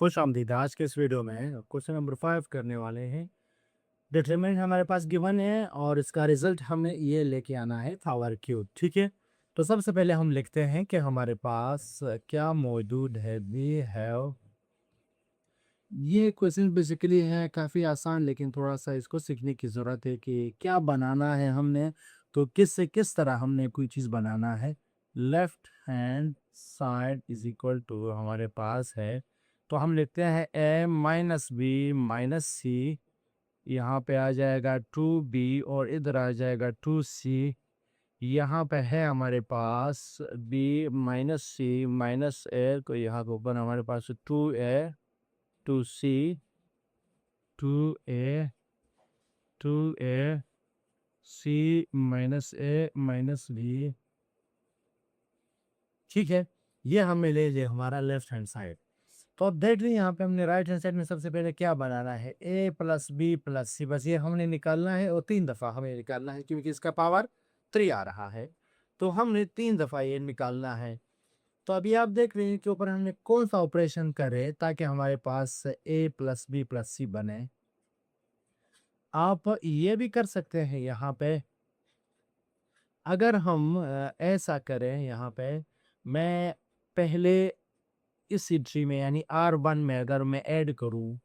खुशामदीद। आज के इस वीडियो में क्वेश्चन नंबर 5 करने वाले हैं। डिटरमिनेंट हमारे पास गिवन है और इसका रिजल्ट हमें ये लेके आना है पावर क्यूब। ठीक है, तो सबसे पहले हम लिखते हैं कि हमारे पास क्या मौजूद है। वी हैव, ये क्वेश्चन बेसिकली है काफ़ी आसान, लेकिन थोड़ा सा इसको सीखने की ज़रूरत है कि क्या बनाना है हमने, तो किस से किस तरह हमने कोई चीज़ बनाना है। Left hand side is equal to हमारे पास है, तो हम लिखते हैं A minus B minus C. यहाँ पे आ जाएगा 2b और इधर आ जाएगा 2c। यहाँ पे है हमारे पास b minus C minus A, तो यहाँ के ऊपर हमारे पास 2a 2c 2a 2a c minus A minus B. ठीक है, ये हमें ले लिया हमारा लेफ्ट हैंड साइड। तो अब देख लीजिए यहाँ पे हमने राइट हैंड साइड में सबसे पहले क्या बनाना है, a प्लस बी प्लस सी। बस ये हमने निकालना है और 3 दफ़ा हमें निकालना है, क्योंकि इसका पावर 3 आ रहा है, तो हमने 3 दफ़ा ये निकालना है। तो अभी आप देख रहे हैं कि ऊपर हमने कौन सा ऑपरेशन करे ताकि हमारे पास a प्लस बी प्लस सी बने। आप ये भी कर सकते हैं यहाँ पे, अगर हम ऐसा करें यहाँ पे, मैं पहले इस ट्री में यानी R1 में अगर मैं ऐड करूँ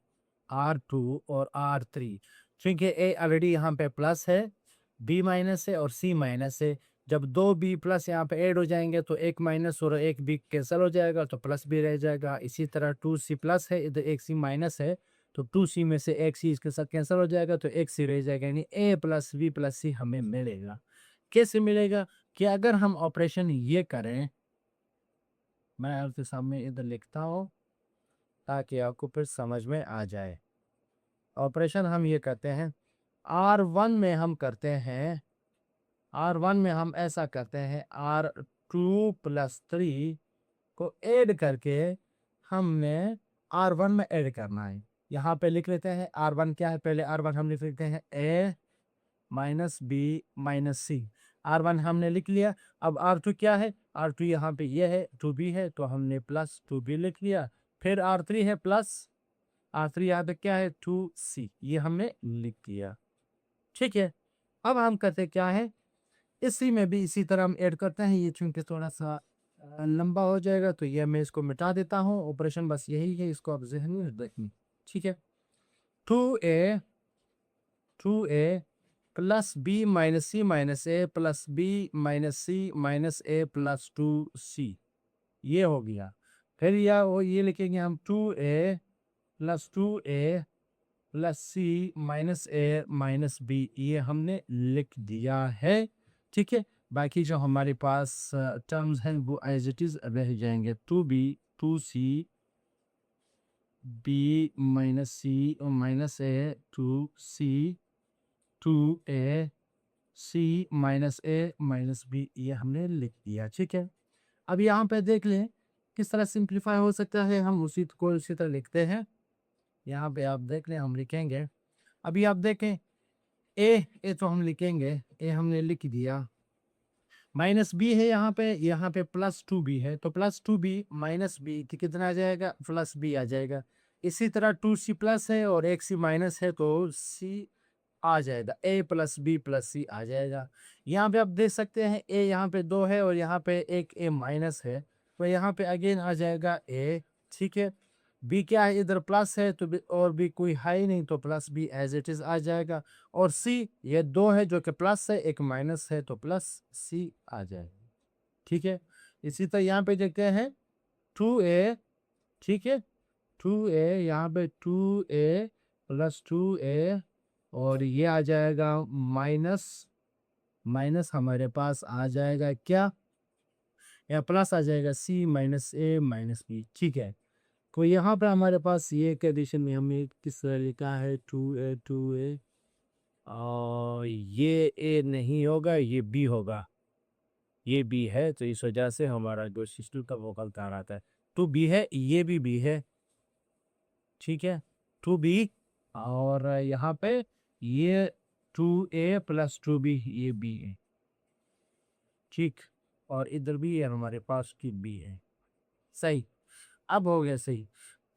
R2 और R3, क्योंकि ए ऑलरेडी यहाँ पे प्लस है, बी माइनस है और सी माइनस है। जब दो बी प्लस यहाँ पे ऐड हो जाएंगे तो एक माइनस और एक बी कैंसिल हो जाएगा, तो प्लस भी रह जाएगा। इसी तरह 2c प्लस है, इधर एक सी माइनस है, तो 2c में से एक सी इसके साथ कैंसिल हो जाएगा, तो एक सी रह जाएगा, यानी a प्लस बी प्लस सी हमें मिलेगा। कैसे मिलेगा कि अगर हम ऑपरेशन ये करें, मैं आपके सामने इधर लिखता हूँ ताकि आपको फिर समझ में आ जाए। ऑपरेशन हम ये करते हैं, R1 में हम करते हैं, R1 में हम ऐसा करते हैं, R2 प्लस 3 को ऐड करके हमने R1 में ऐड करना है। यहाँ पे लिख लेते हैं R1 क्या है, पहले R1 हम लिख लेते हैं a minus B minus C. R1 हमने लिख लिया। अब R2 क्या है, R2 यहाँ पे ये है 2b है, तो हमने प्लस 2b लिख लिया। फिर R3 है प्लस R3, यहाँ पे क्या है 2c, ये हमने लिख दिया। ठीक है, अब हम करते क्या है, इसी में भी इसी तरह हम ऐड करते हैं। ये चूंकि थोड़ा सा लंबा हो जाएगा, तो ये मैं इसको मिटा देता हूँ। ऑपरेशन बस यही है, इसको आप जहन में रखिए। ठीक है, 2a plus B minus C minus ए plus B minus C minus ए प्लस 2c, ये हो गया। फिर या वो ये लिखेंगे हम 2a plus 2a plus C minus A minus B, ये हमने लिख दिया है। ठीक है, बाकी जो हमारे पास टर्म्स हैं वो एज इट इज रह जाएंगे। 2b 2c b माइनस सी और minus A 2c 2a c minus A minus B, ये हमने लिख दिया। ठीक है, अब यहाँ पे देख लें किस तरह सिंप्लीफाई हो सकता है, हम उसी को इसी तरह लिखते हैं। यहाँ पे आप देख लें, हम लिखेंगे, अभी आप देखें ए तो हम लिखेंगे, ए हमने लिख दिया। माइनस बी है यहाँ पे प्लस 2b है, तो प्लस 2b माइनस बी कितना आ जाएगा, प्लस बी आ जाएगा। इसी तरह 2c प्लस है और एक सी माइनस है, तो c आ जाएगा, a प्लस बी प्लस सी आ जाएगा। यहाँ पे आप देख सकते हैं a यहाँ पे 2 है और यहाँ पे एक a माइनस है, तो यहाँ पे अगेन आ जाएगा a। ठीक है, b क्या है, इधर प्लस है, तो और भी कोई है ही नहीं, तो plus B as it is आ जाएगा। और c ये 2 है जो कि प्लस है, एक माइनस है, तो प्लस c आ जाएगा। ठीक है, इसी तरह यहाँ पे देखते हैं 2a। ठीक है, 2a यहाँ पे 2a प्लस 2a और ये आ जाएगा माइनस माइनस हमारे पास आ जाएगा क्या, या प्लस आ जाएगा c minus A minus B. ठीक है, तो यहाँ पे हमारे पास ये कंडीशन में हमें किस तरह लिखा है 2a और ये a नहीं होगा, ये b होगा, ये b है, तो इस वजह से हमारा जो सिस्टम का वोकल तार आता है 2b है, ये भी b है। ठीक है, 2b और यहाँ पे ये 2a प्लस 2b, ये b है। ठीक, और इधर भी है हमारे पास की b है। सही, अब हो गया सही।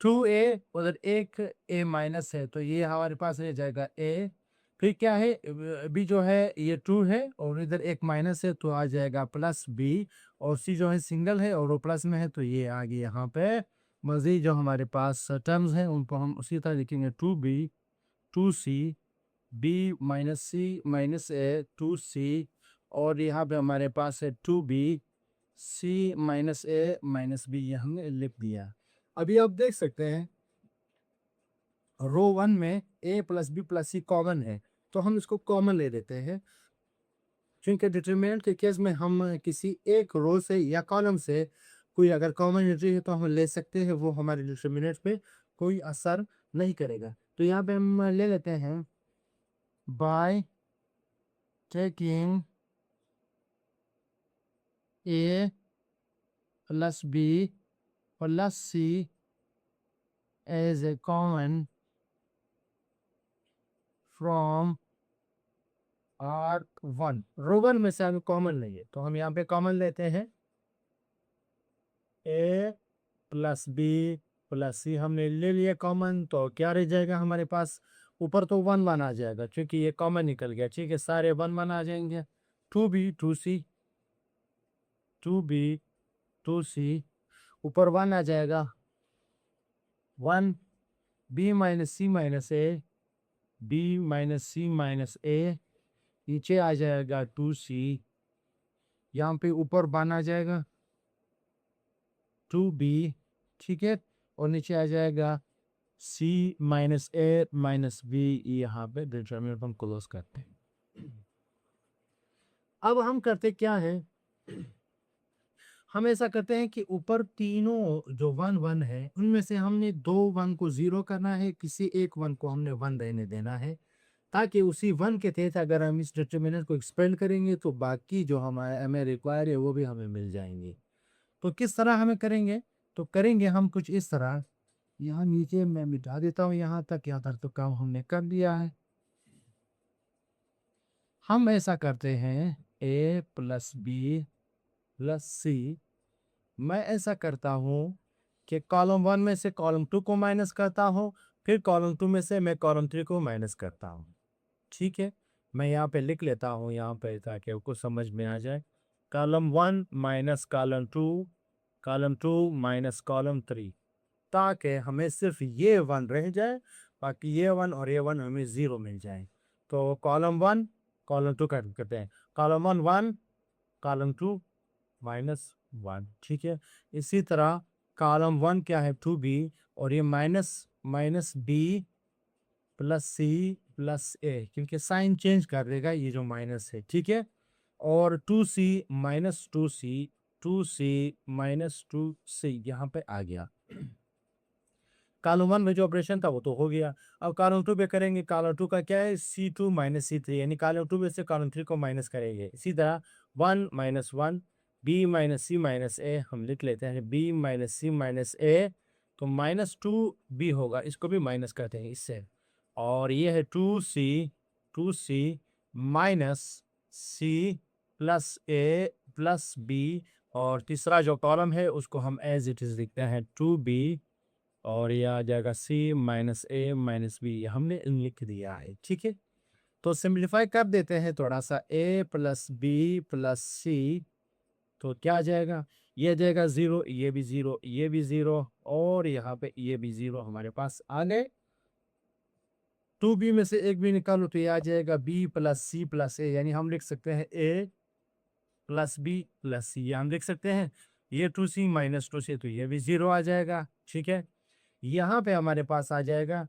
2a, उधर एक a माइनस है तो ये हमारे पास रह जाएगा a। फिर क्या है, b जो है ये 2 है और इधर एक माइनस है तो आ जाएगा प्लस b, और c जो है सिंगल है और वो प्लस में है तो ये आ गया यहाँ पे। मजीद जो हमारे पास टर्म्स हैं उनको हम उसी तरह लिखेंगे, 2b 2c b minus c minus a 2c, और यहाँ पे हमारे पास है 2b c minus a minus b, ये हमने लिख दिया। अभी आप देख सकते हैं रो 1 में a plus B plus C common है तो हम इसको कॉमन ले लेते हैं, क्योंकि डिटरमिनेंट के केस में हम किसी एक रो से या कॉलम से कोई अगर कॉमन एंट्री है तो हम ले सकते हैं, वो हमारे डिटरमिनेंट पे कोई असर नहीं करेगा। तो यहाँ पे हम ले लेते हैं by taking a plus B plus C as a common from R1। Row 1 में से हमें कॉमन लेंगे तो हम यहाँ पे कॉमन लेते हैं a प्लस बी प्लस सी, हमने ले लिया कॉमन तो क्या रह जाएगा हमारे पास, ऊपर तो 1 1 आ जाएगा क्योंकि ये कॉमन निकल गया, ठीक है, सारे 1 1 आ जाएंगे। 2b 2c 2b 2c, ऊपर 1 आ जाएगा 1, b माइनस सी माइनस ए b माइनस सी माइनस ए, नीचे आ जाएगा 2c, यहाँ पे ऊपर 1 आ जाएगा 2b, ठीक है, और नीचे आ जाएगा c minus A minus B, यहाँ पे डिटरमिनेंट हम क्लोज करते हैं। अब हम करते क्या है, हम ऐसा करते हैं कि ऊपर तीनों जो 1 1 है उनमें से हमने 2 1 को 0 करना है, किसी एक 1 को हमने 1 रहने देना है, ताकि उसी 1 के तहत अगर हम इस डिटरमिनेंट को एक्सपेंड करेंगे तो बाकी जो हमें रिक्वायर है वो भी हमें मिल जाएंगे। तो किस तरह हमें करेंगे, तो करेंगे हम कुछ इस तरह, यहाँ नीचे मैं मिटा देता हूँ, यहाँ तक तो काम हमने कर दिया है। हम ऐसा करते हैं a प्लस बी प्लस सी, मैं ऐसा करता हूँ कि कॉलम 1 में से कॉलम 2 को माइनस करता हूँ, फिर कॉलम 2 में से मैं कॉलम 3 को माइनस करता हूँ, ठीक है। मैं यहाँ पे लिख लेता हूँ यहाँ पे ताकि आपको समझ में आ जाए, column 1 minus column 2, column 2 minus column 3, ताकि हमें सिर्फ ये 1 रह जाए, बाकी ये 1 और ये 1 हमें 0 मिल जाए। तो कॉलम 1 कॉलम 2 करते हैं, कॉलम 1 1 कॉलम 2 माइनस 1, ठीक है। इसी तरह कॉलम 1 क्या है 2b, और ये minus minus B plus C plus A, क्योंकि साइन चेंज कर देगा ये जो माइनस है, ठीक है। और 2c minus 2c 2c minus 2c यहाँ पे आ गया। कॉलम 1 में जो ऑपरेशन था वो तो हो गया। अब कॉलम 2 पे करेंगे, कॉलम 2 का क्या है c2 माइनस c3, यानी कॉलम 2 में से कॉलम 3 को माइनस करेंगे। इसी तरह 1 minus 1 b minus C minus ए, हम लिख लेते हैं b minus C minus A, तो माइनस 2b होगा, इसको भी माइनस करते हैं इससे, और ये है 2c माइनस सी प्लस ए प्लस बी, और तीसरा जो कॉलम है उसको हम एज इट इज लिखते हैं 2b, और ये आ जाएगा c minus A minus B, हमने लिख दिया है, ठीक है। तो सिंप्लीफाई कर देते हैं थोड़ा सा, a plus B plus C, तो क्या आ जाएगा, ये आ जाएगा 0, ये भी 0, ये भी 0, और यहाँ पे ये भी 0 हमारे पास आ गए। 2b में से एक भी निकालो तो ये आ जाएगा b प्लस सी प्लस ए, यानी हम लिख सकते हैं a प्लस बी प्लस सी, हम लिख सकते हैं ये 2c माइनस 2c, तो ये भी 0 आ जाएगा, ठीक है। यहाँ पे हमारे पास आ जाएगा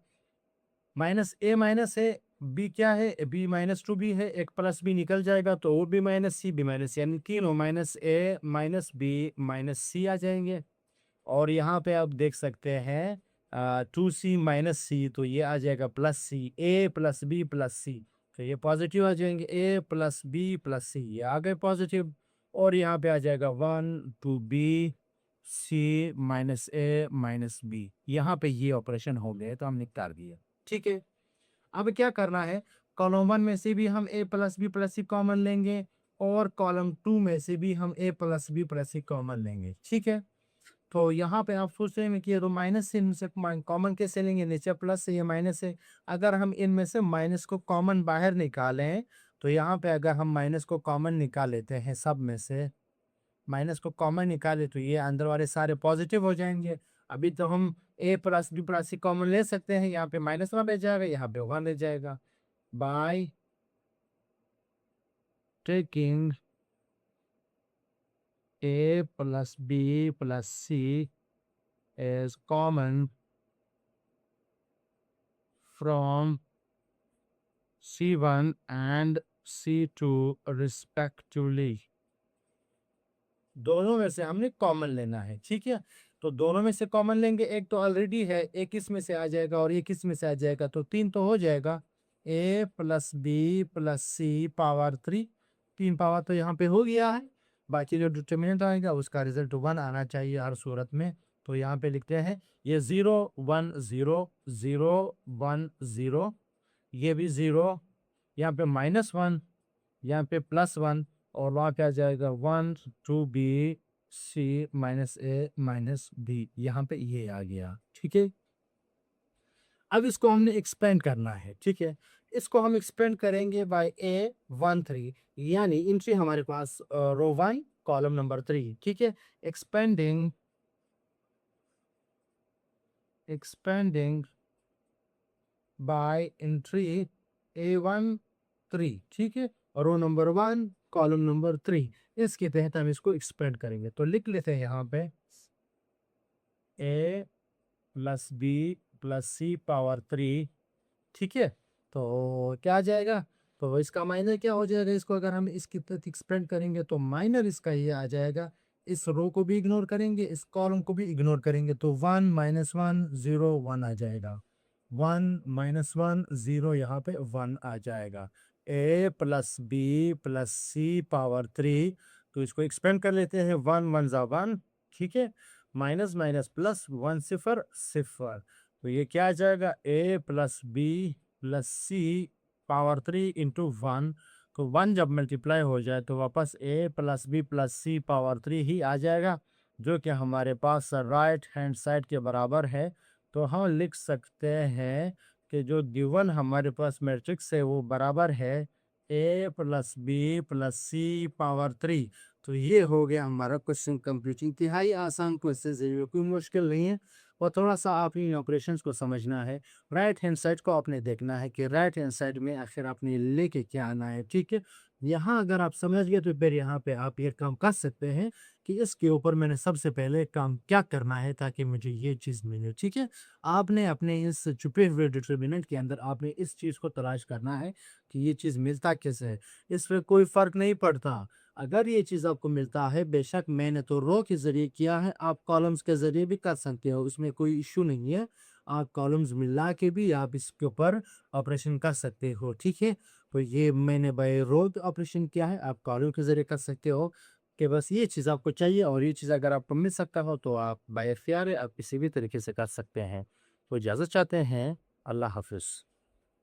माइनस ए माइनस है, बी क्या है b माइनस 2b है, एक प्लस बी निकल जाएगा तो वो भी माइनस सी बी माइनस, यानी तीनों minus A minus B minus सी आ जाएंगे। और यहाँ पे आप देख सकते हैं 2c माइनस सी, तो ये आ जाएगा plus C, a plus B plus C, तो ये पॉजिटिव आ जाएंगे, a plus B plus C, ये आ गए पॉजिटिव, और यहाँ पे आ जाएगा 1 2b c minus A minus B, यहाँ पे ये ऑपरेशन हो गए तो हम निकाल दिए, ठीक है। अब क्या करना है, कॉलम 1 में से भी हम a plus B plus C common लेंगे, और कॉलम 2 में से भी हम a plus B plus C common लेंगे, ठीक है। तो यहाँ पे आप सोच रहे हैं कि ये तो माइनस से इनसे कॉमन कैसे लेंगे, नीचे प्लस है ये माइनस है। अगर हम इनमें से माइनस को कॉमन बाहर निकालें तो यहाँ पे अगर हम माइनस को कॉमन निकाल लेते हैं, सब में से माइनस को कॉमन निकाले तो ये अंदर वाले सारे पॉजिटिव हो जाएंगे। अभी तो हम ए plus B plus C common ले सकते हैं, यहाँ पे माइनस वन रह जाएगा, यहाँ पे वन रह जाएगा। Bye taking a plus b plus c is common from C1 and C2 respectively। दोनों में से हमने कॉमन लेना है, ठीक है। तो दोनों में से कॉमन लेंगे, एक तो ऑलरेडी है, एक इसमें से आ जाएगा और एक इसमें से आ जाएगा, तो 3 तो हो जाएगा। a plus B plus C power 3, 3 power तो यहाँ पे हो गया है। बाकी जो डिटर्मिनेंट आएगा उसका रिजल्ट 1 आना चाहिए हर सूरत में। तो यहाँ पे लिखते हैं ये 0 1 0 0 1 0, ये भी 0, यहाँ पे -1, यहाँ पे +1 और वहाँ पे आ जाएगा 1 2 B C minus A minus B, यहाँ पे ये आ गया, ठीक है। अब इसको हमने एक्सपेंड करना है, ठीक है। इसको हम एक्सपेंड करेंगे बाय A13, यानी एंट्री हमारे पास रो 1 कॉलम नंबर 3, ठीक है। एक्सपेंडिंग बाय एंट्री A13, ठीक है, रो नंबर 1 कॉलम नंबर 3, इसके तहत हम इसको एक्सपेंड करेंगे। तो लिख लेते हैं यहाँ पे a plus B plus C power 3, ठीक है। तो क्या आ जाएगा, तो इसका माइनर क्या हो जाएगा, इसको अगर हम इसकी तरफ एक्सपेंड करेंगे तो माइनर इसका ये आ जाएगा। इस रो को भी इग्नोर करेंगे, इस कॉलम को भी इग्नोर करेंगे, तो 1 -1 0 1 आ जाएगा। 1 -1 0, यहाँ पे 1 आ जाएगा। a plus B plus C power 3, तो इसको एक्सपेंड कर लेते हैं, 1 1 जा 1, ठीक है, माइनस माइनस प्लस 1 0 0, तो ये क्या आ जाएगा, a plus B plus C power 3 इंटू 1, तो 1 जब मल्टीप्लाई हो जाए तो वापस a plus B plus C power 3 ही आ जाएगा, जो कि हमारे पास राइट हैंड साइड के बराबर है। तो हम लिख सकते हैं कि जो गिवन हमारे पास मैट्रिक्स है वो बराबर है a plus B plus C power 3। तो ये हो गया हमारा क्वेश्चन कंप्लीट। इंतहाई आसान क्वेश्चन है, कोई मुश्किल नहीं है, और थोड़ा सा आप इन ऑपरेशंस को समझना है। राइट हैंड साइड को आपने देखना है कि राइट हैंड साइड में आखिर आपने लेके क्या आना है, ठीक है। यहाँ अगर आप समझ गए तो फिर यहाँ पे आप ये काम कर सकते हैं कि इसके ऊपर मैंने सबसे पहले काम क्या करना है ताकि मुझे ये चीज़ मिले, ठीक है। आपने अपने इस छुपे हुए डिटर्मिनेंट के अंदर आपने इस चीज़ को तलाश करना है कि ये चीज़ मिलता कैसे है। इस पर कोई फ़र्क नहीं पड़ता, अगर ये चीज़ आपको मिलता है, बेशक मैंने तो रो के ज़रिए किया है, आप कॉलम्स के ज़रिए भी कर सकते हो, उसमें कोई इशू नहीं है। आप कॉलम्स मिला के भी आप इसके ऊपर ऑपरेशन कर सकते हो, ठीक है। तो ये मैंने बाय रो ऑपरेशन किया है, आप कॉलम के ज़रिए कर सकते हो, कि बस ये चीज़ आपको चाहिए और ये चीज़ अगर आपको मिल सकता हो तो आप बाय इख्तियार आप किसी भी तरीके से कर सकते हैं। तो इजाज़त चाहते हैं, अल्लाह हाफ़िज़।